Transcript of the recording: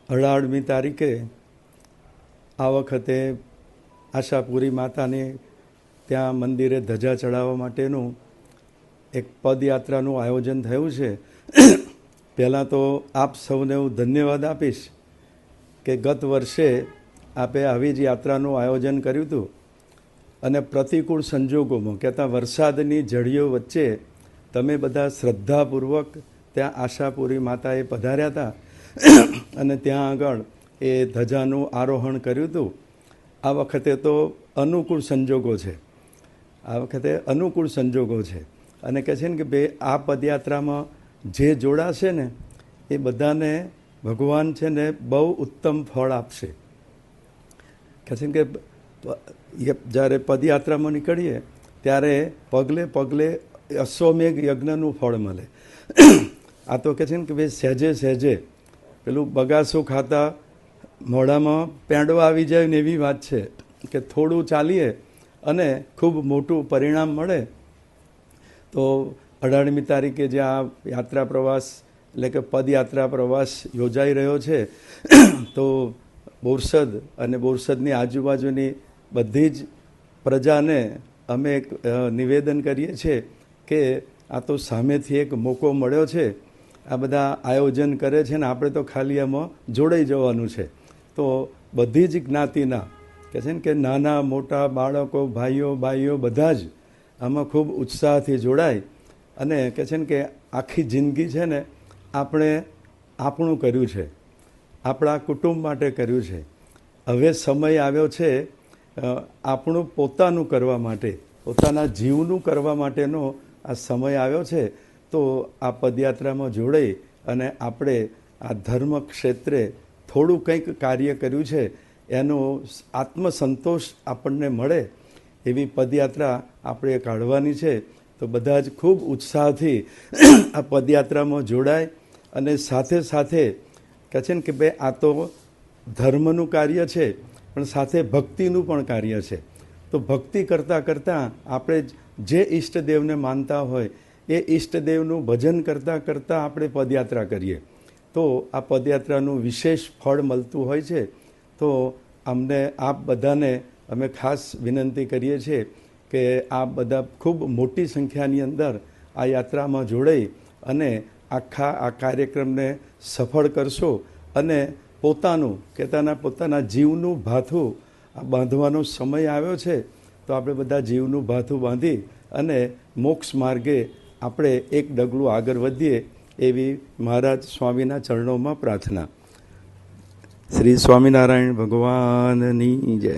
18મી તારીખે આ વખતે આશાપુરી માતાને ત્યાં મંદિરે ધજા ચડાવવા માટેનું એક પદયાત્રાનું આયોજન થયું છે. પહેલાં તો આપ સૌને હું ધન્યવાદ આપીશ કે ગત વર્ષે આપે આવી જ યાત્રાનું આયોજન કર્યું હતું અને પ્રતિકૂળ સંજોગોમાં કહેતા વરસાદની ઝડીઓ વચ્ચે તમે બધા શ્રદ્ધાપૂર્વક ત્યાં આશાપુરી માતાએ પધાર્યા હતા અને ત્યાં આગળ એ ધજાનું આરોહણ કર્યું હતું. આ વખતે તો અનુકૂળ સંજોગો છે, આ વખતે અનુકૂળ સંજોગો છે અને કહે છે ને કે ભાઈ આ પદયાત્રામાં જે જોડાશે ને એ બધાને ભગવાન છે ને બહુ ઉત્તમ ફળ આપશે. કહે છે કે જ્યારે પદયાત્રામાં નીકળીએ ત્યારે પગલે પગલે અશ્વમેઘ યજ્ઞનું ફળ મળે. આ તો કહે છે ને કે ભાઈ સહેજે સહેજે પેલું બગાસું ખાતા મોઢામાં પેંડો આવી જાય ને એવી વાત છે કે થોડું ચાલીએ અને ખૂબ મોટું પરિણામ મળે. તો 18મી તારીખે જે આ યાત્રા પ્રવાસ એટલે કે પદયાત્રા પ્રવાસ યોજાઈ રહ્યો છે તો બોરસદ અને બોરસદની આજુબાજુની બધી જ પ્રજાને અમે એક નિવેદન કરીએ છીએ કે આ તો સામેથી એક મોકો મળ્યો છે, આ બધા આયોજન કરે છે ને આપણે તો ખાલી આમાં જોડાઈ જવાનું છે. તો બધી જ જ્ઞાતિના કહે છે ને કે નાના મોટા બાળકો ભાઈઓ બાઈઓ બધા જ આમાં ખૂબ ઉત્સાહથી જોડાય અને કહે છે ને કે આખી જિંદગી છે ને આપણે આપણું કર્યું છે, આપણા કુટુંબ માટે કર્યું છે. હવે સમય આવ્યો છે આપણું પોતાનું કરવા માટે, પોતાના જીવનું કરવા માટેનો આ સમય આવ્યો છે. તો આ પદયાત્રામાં જોડાઈ અને આપણે આ ધર્મ ક્ષેત્રે થોડું કંઈક કાર્ય કર્યું છે એનો આત્મસંતોષ આપણને મળે એવી પદયાત્રા આપણે કાઢવાની છે. તો બધા જ ખૂબ ઉત્સાહથી આ પદયાત્રામાં જોડાય અને સાથે સાથે કહે છે ને કે ભાઈ આ તો ધર્મનું કાર્ય છે પણ સાથે ભક્તિનું પણ કાર્ય છે. તો ભક્તિ કરતાં કરતાં આપણે જે ઈષ્ટદેવને માનતા હોય એ ઈષ્ટદેવનું ભજન કરતાં કરતાં આપણે પદયાત્રા કરીએ તો આ પદયાત્રાનું વિશેષ ફળ મળતું હોય છે. તો અમને આપ બધાને અમે ખાસ વિનંતી કરીએ છીએ કે આ બધા ખૂબ મોટી સંખ્યાની અંદર આ યાત્રામાં જોડાઈ અને આખા આ કાર્યક્રમને સફળ કરશો અને પોતાના જીવનું ભાથું બાંધવાનો સમય આવ્યો છે. તો આપણે બધા જીવનું ભાથું બાંધી અને મોક્ષ માર્ગે આપણે એક ડગલું આગળ વધીએ એવી મહારાજ સ્વામીના ચરણોમાં પ્રાર્થના. શ્રી સ્વામિનારાયણ ભગવાનની જય.